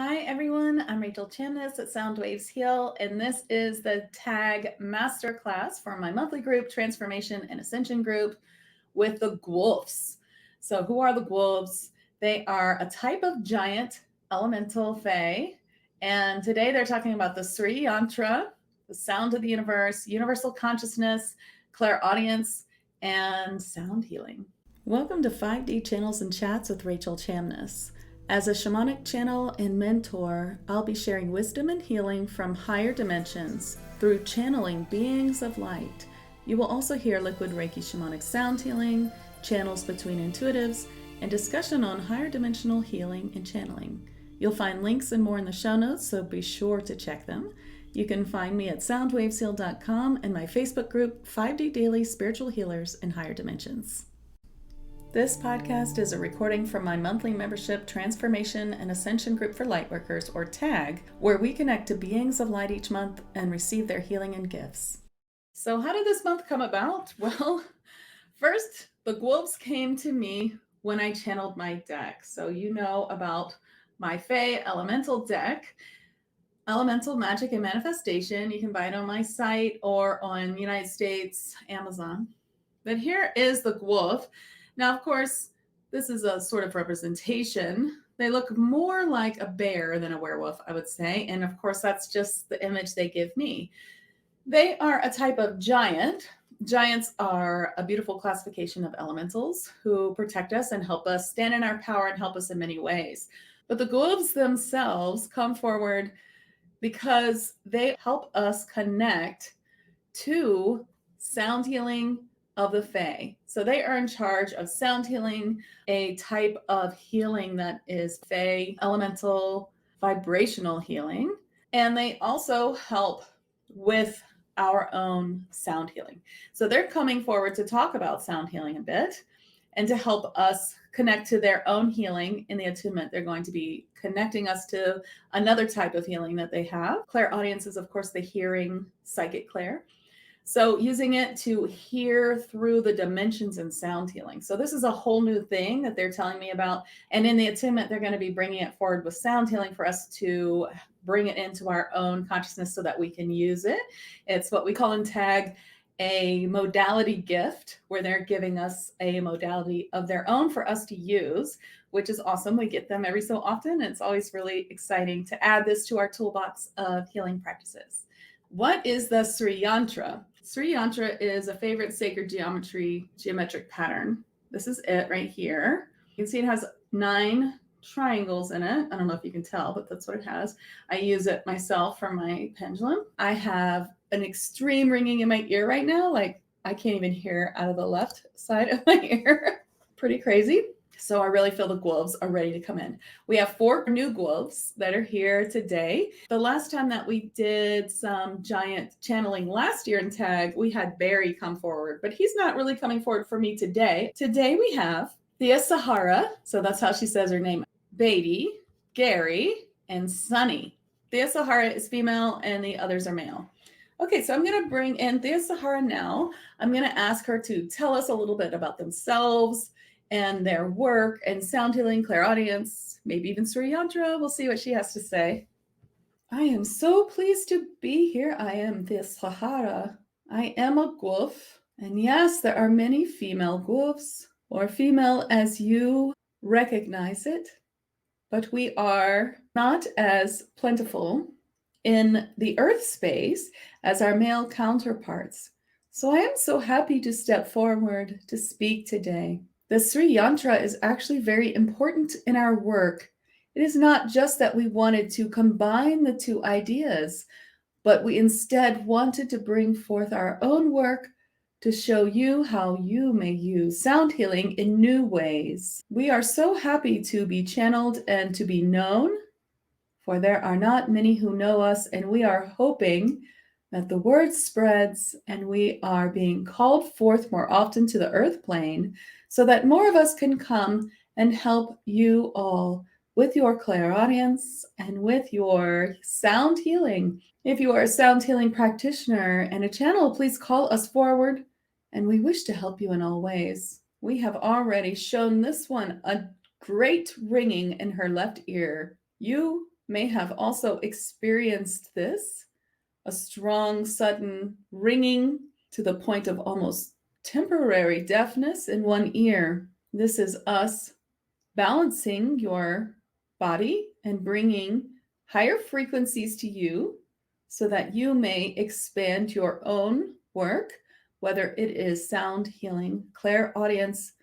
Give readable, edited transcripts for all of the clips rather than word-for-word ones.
Hi everyone, I'm Rachel Chamness at Sound Waves Heal, and this is the TAG Masterclass for my monthly group, Transformation and Ascension group with the Gwolves. So who are the Gwolves? They are a type of giant elemental fae, and today they're talking about the Sri Yantra, the sound of the universe, universal consciousness, clairaudience, and sound healing. Welcome to 5D Channels and Chats with Rachel Chamness. As a shamanic channel and mentor, I'll be sharing wisdom and healing from higher dimensions through channeling beings of light. You will also hear liquid Reiki shamanic sound healing, channels between intuitives, and discussion on higher dimensional healing and channeling. You'll find links and more in the show notes, so be sure to check them. You can find me at soundwavesheal.com and my Facebook group, 5D Daily Spiritual Healers in Higher Dimensions. This podcast is a recording from my monthly membership Transformation and Ascension Group for Lightworkers, or TAG, where we connect to beings of light each month and receive their healing and gifts. So how did this month come about? Well, first, the Gwolves came to me when I channeled my deck. So you know about my Fae Elemental deck, Elemental Magic and Manifestation. You can buy it on my site or on United States, Amazon. But here is the Gwolf. Now, of course, this is a sort of representation. They look more like a bear than a werewolf, I would say. And of course, that's just the image they give me. They are a type of giant. Giants are a beautiful classification of elementals who protect us and help us stand in our power and help us in many ways. But the Gwolves themselves come forward because they help us connect to sound healing of the Fae. So they are in charge of sound healing, a type of healing that is Fae elemental vibrational healing. And they also help with our own sound healing. So they're coming forward to talk about sound healing a bit and to help us connect to their own healing. In the attunement, they're going to be connecting us to another type of healing that they have. Clairaudience is, of course, the hearing psychic clair. So using it to hear through the dimensions in sound healing. So this is a whole new thing that they're telling me about. And in the attunement, they're going to be bringing it forward with sound healing for us to bring it into our own consciousness so that we can use it. It's what we call in TAG a modality gift, where they're giving us a modality of their own for us to use, which is awesome. We get them every so often. And it's always really exciting to add this to our toolbox of healing practices. What is the Sri Yantra? Sri Yantra is a favorite sacred geometric pattern. This is it right here. You can see it has 9 triangles in it. I don't know if you can tell, but that's what it has. I use it myself for my pendulum. I have an extreme ringing in my ear right now. Like I can't even hear out of the left side of my ear. Pretty crazy. So I really feel the Gwolves are ready to come in. We have 4 new Gwolves that are here today. The last time that we did some giant channeling last year in TAG, we had Barry come forward, but he's not really coming forward for me today. Today we have Thesharaha, so that's how she says her name, Beaty, Gary, and Sunny. Thesharaha is female and the others are male. Okay, so I'm going to bring in Thesharaha now. I'm going to ask her to tell us a little bit about themselves and their work and sound healing, clairaudience, maybe even Sri Yantra. We'll see what she has to say. I am so pleased to be here. I am Thesharaha. I am a Gwolf. And yes, there are many female Gwolves, or female as you recognize it, but we are not as plentiful in the earth space as our male counterparts. So I am so happy to step forward to speak today. The Sri Yantra is actually very important in our work. It is not just that we wanted to combine the 2 ideas, but we instead wanted to bring forth our own work to show you how you may use sound healing in new ways. We are so happy to be channeled and to be known, for there are not many who know us, and we are hoping that the word spreads and we are being called forth more often to the earth plane so that more of us can come and help you all with your clairaudience and with your sound healing. If you are a sound healing practitioner and a channel, please call us forward, and we wish to help you in all ways. We have already shown this one a great ringing in her left ear. You may have also experienced this, a strong, sudden ringing to the point of almost temporary deafness in one ear. This is us balancing your body and bringing higher frequencies to you so that you may expand your own work, whether it is sound healing, clairaudience,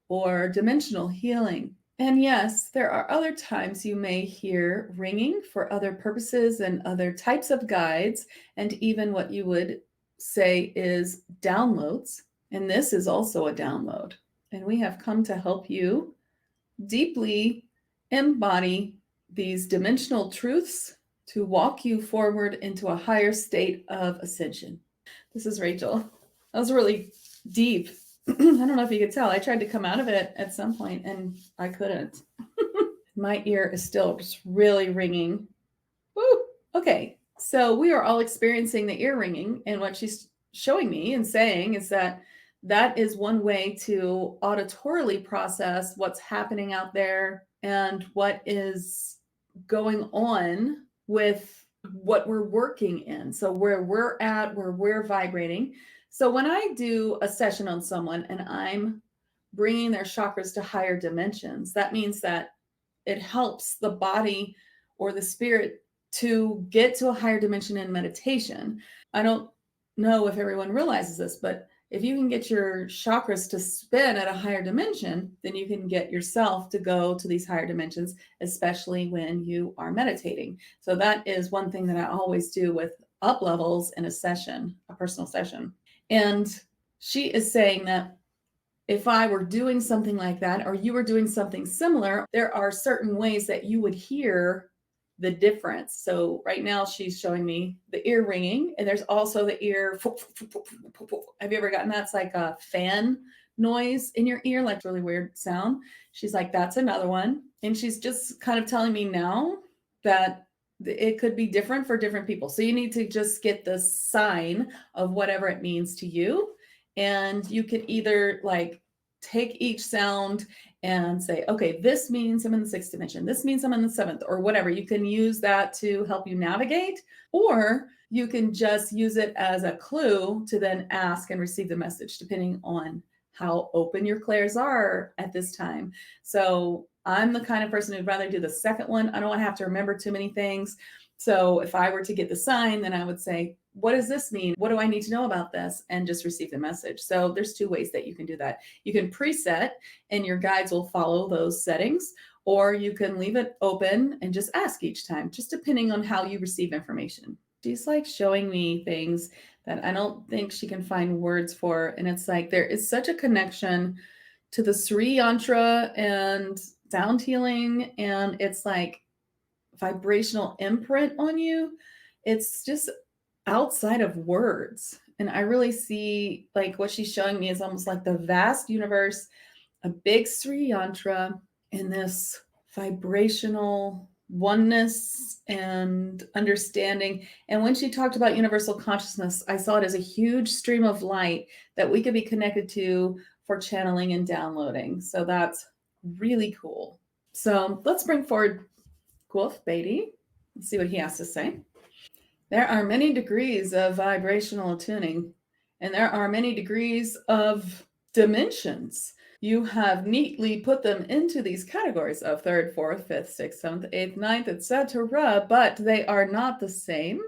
or dimensional healing. And yes, there are other times you may hear ringing for other purposes and other types of guides, and even what you would say is downloads. And this is also a download. And we have come to help you deeply embody these dimensional truths to walk you forward into a higher state of ascension. This is Rachel. That was really deep. I don't know if you could tell. I tried to come out of it at some point and I couldn't. My ear is still just really ringing. Woo! Okay, so we are all experiencing the ear ringing, and what she's showing me and saying is that that is one way to auditorily process what's happening out there and what is going on with what we're working in. So where we're at, where we're vibrating. So when I do a session on someone and I'm bringing their chakras to higher dimensions, that means that it helps the body or the spirit to get to a higher dimension in meditation. I don't know if everyone realizes this, but if you can get your chakras to spin at a higher dimension, then you can get yourself to go to these higher dimensions, especially when you are meditating. So that is one thing that I always do with up levels in a session, a personal session. And she is saying that if I were doing something like that, or you were doing something similar, there are certain ways that you would hear the difference. So right now she's showing me the ear ringing, and there's also the ear. Have you ever gotten that? It's like a fan noise in your ear, like really weird sound. She's like, that's another one. And she's just kind of telling me now that it could be different for different people. So you need to just get the sign of whatever it means to you. And you could either like take each sound and say, okay, this means I'm in the sixth dimension. This means I'm in the seventh, or whatever. You can use that to help you navigate, or you can just use it as a clue to then ask and receive the message, depending on how open your clairs are at this time. So I'm the kind of person who'd rather do the second one. I don't want to have to remember too many things. So if I were to get the sign, then I would say, what does this mean? What do I need to know about this? And just receive the message. So there's two ways that you can do that. You can preset and your guides will follow those settings, or you can leave it open and just ask each time, just depending on how you receive information. She's like showing me things that I don't think she can find words for. And it's like, there is such a connection to the Sri Yantra and sound healing. And it's like vibrational imprint on you. It's just outside of words. And I really see like what she's showing me is almost like the vast universe, a big Sri Yantra, and this vibrational oneness and understanding. And when she talked about universal consciousness, I saw it as a huge stream of light that we could be connected to for channeling and downloading. So that's really cool. So let's bring forward Gwolf Beaty. Let's see what he has to say. There are many degrees of vibrational attuning, and there are many degrees of dimensions. You have neatly put them into these categories of third, fourth, fifth, sixth, seventh, eighth, ninth, etc., but they are not the same.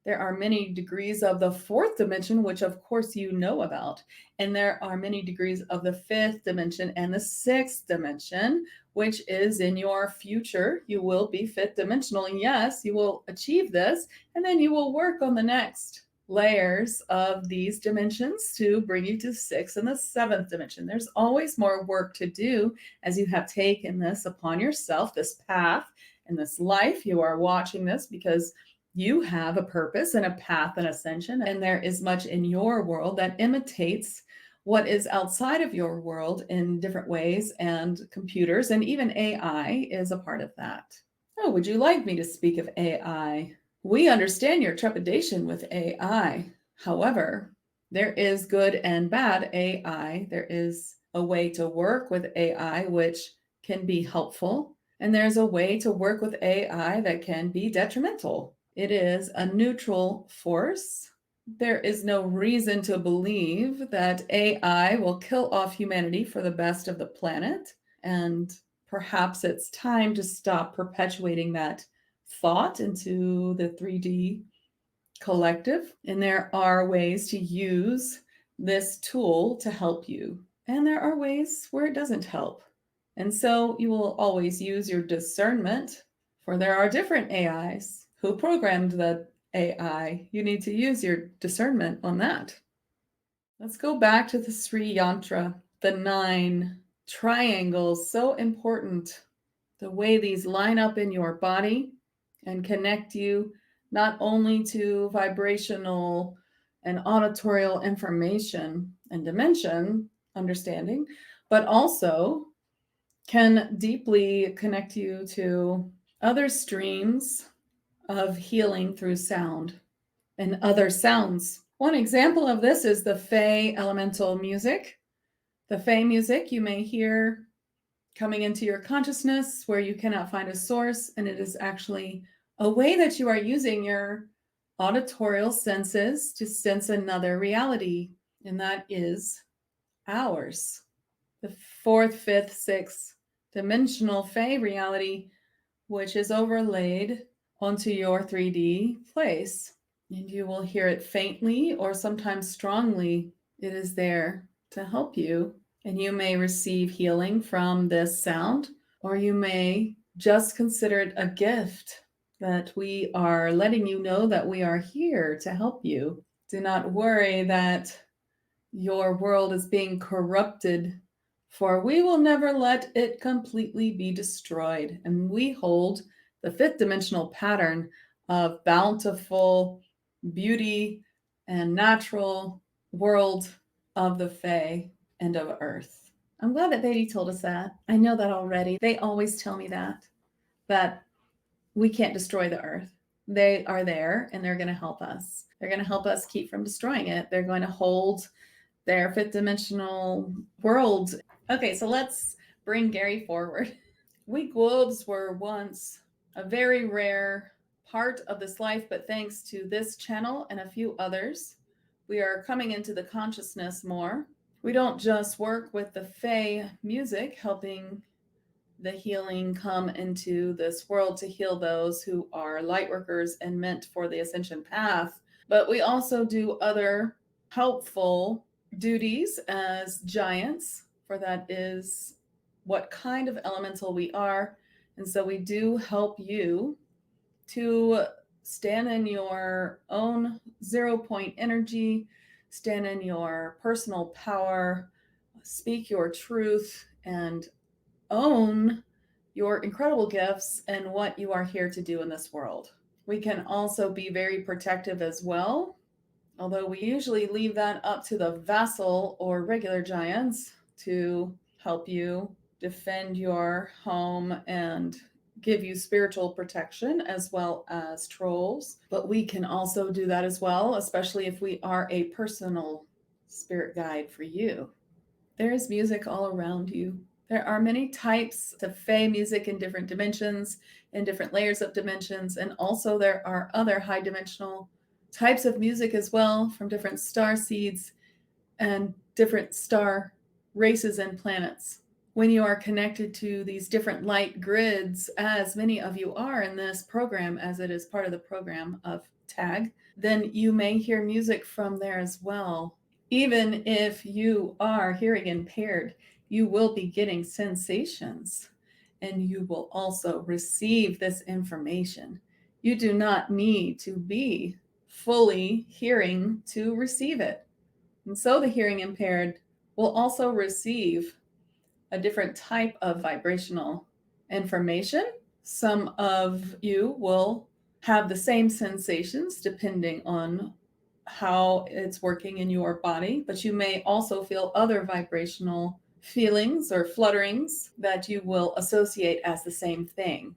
There are many degrees of the fourth dimension, which of course you know about. And there are many degrees of the fifth dimension and the sixth dimension, which is in your future. You will be fifth dimensional. And yes, you will achieve this. And then you will work on the next layers of these dimensions to bring you to sixth and the seventh dimension. There's always more work to do as you have taken this upon yourself, this path and this life. You are watching this because you have a purpose and a path and ascension, and there is much in your world that imitates what is outside of your world in different ways, and computers and even AI is a part of that. Oh, would you like me to speak of AI? We understand your trepidation with AI. However, there is good and bad AI. There is a way to work with AI which can be helpful, And there's a way to work with AI that can be detrimental. It is a neutral force. There is no reason to believe that AI will kill off humanity for the best of the planet. And perhaps it's time to stop perpetuating that thought into the 3D collective. And there are ways to use this tool to help you. And there are ways where it doesn't help. And so you will always use your discernment, for there are different AIs. Who programmed the AI? You need to use your discernment on that. Let's go back to the Sri Yantra, the 9 triangles, so important. The way these line up in your body and connect you not only to vibrational and auditorial information and dimension understanding, but also can deeply connect you to other streams of healing through sound and other sounds. One example of this is the Fey elemental music. The Fey music you may hear coming into your consciousness where you cannot find a source, and it is actually a way that you are using your auditorial senses to sense another reality, and that is ours. The 4th, 5th, 6th dimensional Fey reality, which is overlaid onto your 3D place. And you will hear it faintly or sometimes strongly. It is there to help you. And you may receive healing from this sound, or you may just consider it a gift that we are letting you know that we are here to help you. Do not worry that your world is being corrupted, for we will never let it completely be destroyed. And we hold the 5th dimensional pattern of bountiful beauty and natural world of the Fae and of Earth. I'm glad that Beaty told us that. I know that already. They always tell me that we can't destroy the Earth. They are there and they're going to help us. They're going to help us keep from destroying it. They're going to hold their 5th dimensional world. Okay, so let's bring Gary forward. We Gwolves were once a very rare part of this life, but thanks to this channel and a few others, we are coming into the consciousness more. We don't just work with the Fae music, helping the healing come into this world to heal those who are lightworkers and meant for the ascension path, but we also do other helpful duties as giants, for that is what kind of elemental we are. And so we do help you to stand in your own 0 point energy, stand in your personal power, speak your truth, and own your incredible gifts and what you are here to do in this world. We can also be very protective as well, although we usually leave that up to the vassal or regular giants to help you defend your home and give you spiritual protection, as well as trolls. But we can also do that as well, especially if we are a personal spirit guide for you. There is music all around you. There are many types of Fey music in different dimensions, in different layers of dimensions, and also there are other high dimensional types of music as well, from different star seeds and different star races and planets. When you are connected to these different light grids, as many of you are in this program, as it is part of the program of TAG, then you may hear music from there as well. Even if you are hearing impaired, you will be getting sensations, and you will also receive this information. You do not need to be fully hearing to receive it. And so the hearing impaired will also receive a different type of vibrational information. Some of you will have the same sensations depending on how it's working in your body, but you may also feel other vibrational feelings or flutterings that you will associate as the same thing.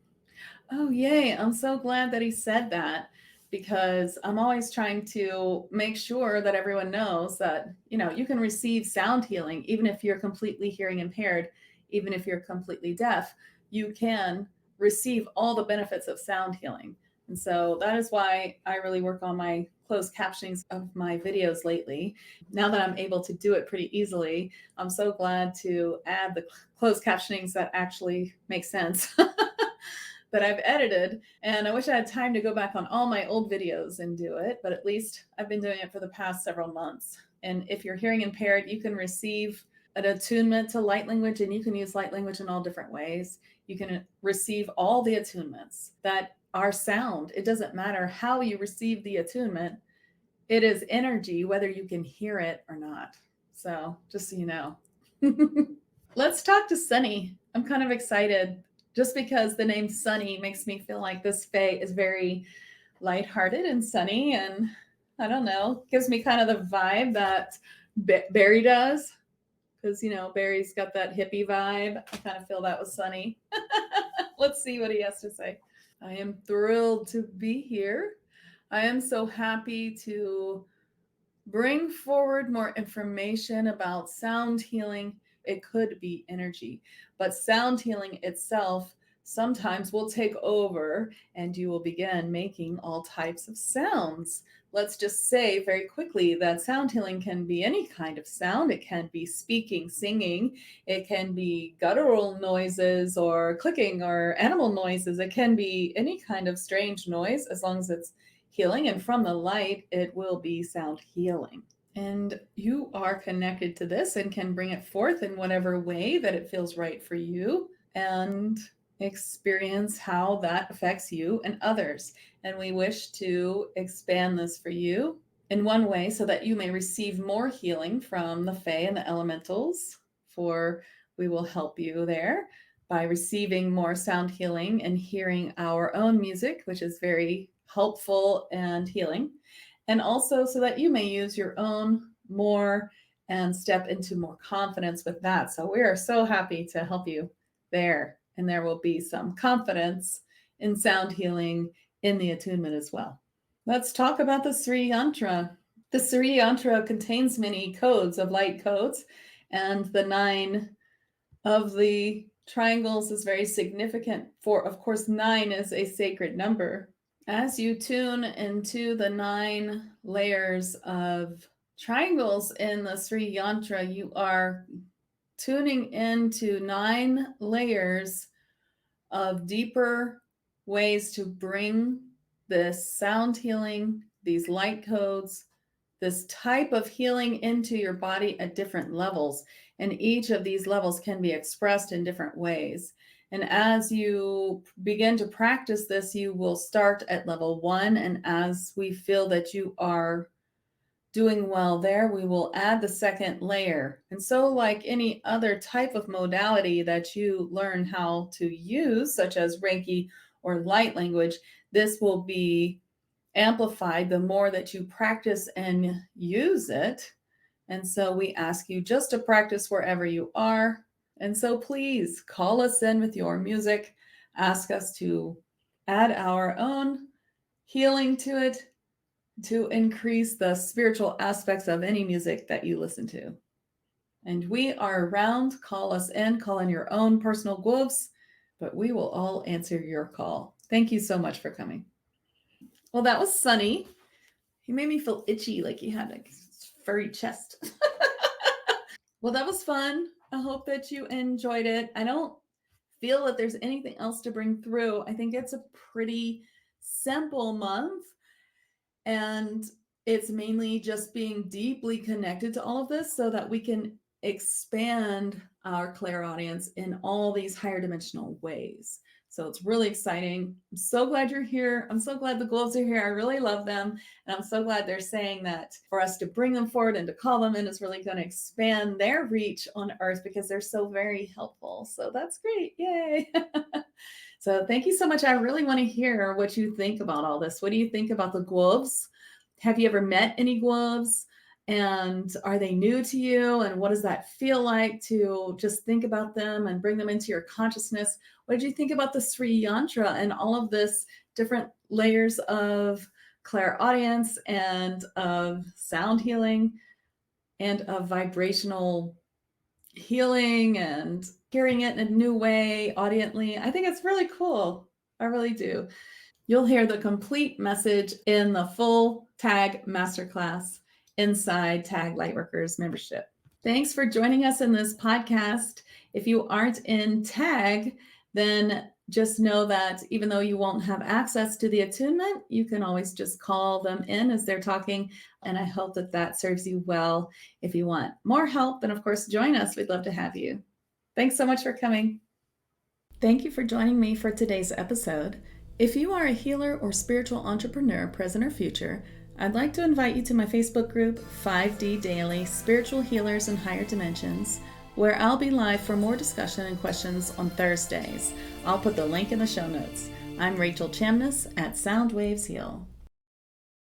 Oh, yay. I'm so glad that he said that, because I'm always trying to make sure that everyone knows that, you can receive sound healing, even if you're completely hearing impaired, even if you're completely deaf. you can receive all the benefits of sound healing. And so that is why I really work on my closed captionings of my videos lately. Now that I'm able to do it pretty easily, I'm so glad to add the closed captionings that actually make sense that I've edited. And I wish I had time to go back on all my old videos and do it, but at least I've been doing it for the past several months. And if you're hearing impaired, you can receive an attunement to light language, and you can use light language in all different ways. You can receive all the attunements that are sound. It doesn't matter how you receive the attunement. It is energy, whether you can hear it or not. So just so you know. Let's talk to Sunny. I'm kind of excited just because the name Sunny makes me feel like this fae is very lighthearted and sunny, and I don't know, gives me kind of the vibe that Barry does, because Barry's got that hippie vibe. I kind of feel that was Sunny. Let's see what he has to say. I am thrilled to be here. I am so happy to bring forward more information about sound healing. It could be energy, but sound healing itself sometimes will take over and you will begin making all types of sounds. Let's just say very quickly that sound healing can be any kind of sound. It can be speaking, singing. It can be guttural noises or clicking or animal noises. It can be any kind of strange noise as long as it's healing. And from the light, it will be sound healing. And you are connected to this and can bring it forth in whatever way that it feels right for you, and experience how that affects you and others. And we wish to expand this for you in one way so that you may receive more healing from the Fae and the elementals, for we will help you there by receiving more sound healing and hearing our own music, which is very helpful and healing. And also so that you may use your own more and step into more confidence with that. So we are so happy to help you there. And there will be some confidence in sound healing in the attunement as well. Let's talk about the Sri Yantra. The Sri Yantra contains many codes of light codes, and the 9 of the triangles is very significant for, of course, 9 is a sacred number. As you tune into the 9 layers of triangles in the Sri Yantra, you are tuning into 9 layers of deeper ways to bring this sound healing, these light codes, this type of healing into your body at different levels. And each of these levels can be expressed in different ways. And as you begin to practice this, you will start at level 1. And as we feel that you are doing well there, we will add the second layer. And so like any other type of modality that you learn how to use, such as Reiki or light language, this will be amplified the more that you practice and use it. And so we ask you just to practice wherever you are. And so please call us in with your music, ask us to add our own healing to it, to increase the spiritual aspects of any music that you listen to. And we are around. Call us in, call in your own personal Gwolves, but we will all answer your call. Thank you so much for coming. Well, that was Sunny. He made me feel itchy, like he had a furry chest. Well, that was fun. I hope that you enjoyed it. I don't feel that there's anything else to bring through. I think it's a pretty simple month. And it's mainly just being deeply connected to all of this so that we can expand our clairaudience in all these higher dimensional ways. So it's really exciting. I'm so glad you're here. I'm so glad the Gwolves are here. I really love them. And I'm so glad they're saying that for us to bring them forward and to call them in is really going to expand their reach on Earth, because they're so very helpful. So that's great. Yay. So thank you so much. I really want to hear what you think about all this. What do you think about the Gwolves? Have you ever met any Gwolves? And are they new to you? And what does that feel like to just think about them and bring them into your consciousness? What did you think about the Sri Yantra and all of this different layers of clairaudience and of sound healing and of vibrational healing and hearing it in a new way, audiently. I think it's really cool. I really do. You'll hear the complete message in the full TAG Masterclass inside TAG Lightworkers membership. Thanks for joining us in this podcast. If you aren't in TAG, then just know that even though you won't have access to the attunement, you can always just call them in as they're talking. And I hope that that serves you well. If you want more help, then of course, join us. We'd love to have you. Thanks so much for coming. Thank you for joining me for today's episode. If you are a healer or spiritual entrepreneur, present or future, I'd like to invite you to my Facebook group, 5D Daily, Spiritual Healers in Higher Dimensions, where I'll be live for more discussion and questions on Thursdays. I'll put the link in the show notes. I'm Rachel Chamness at Sound Waves Heal.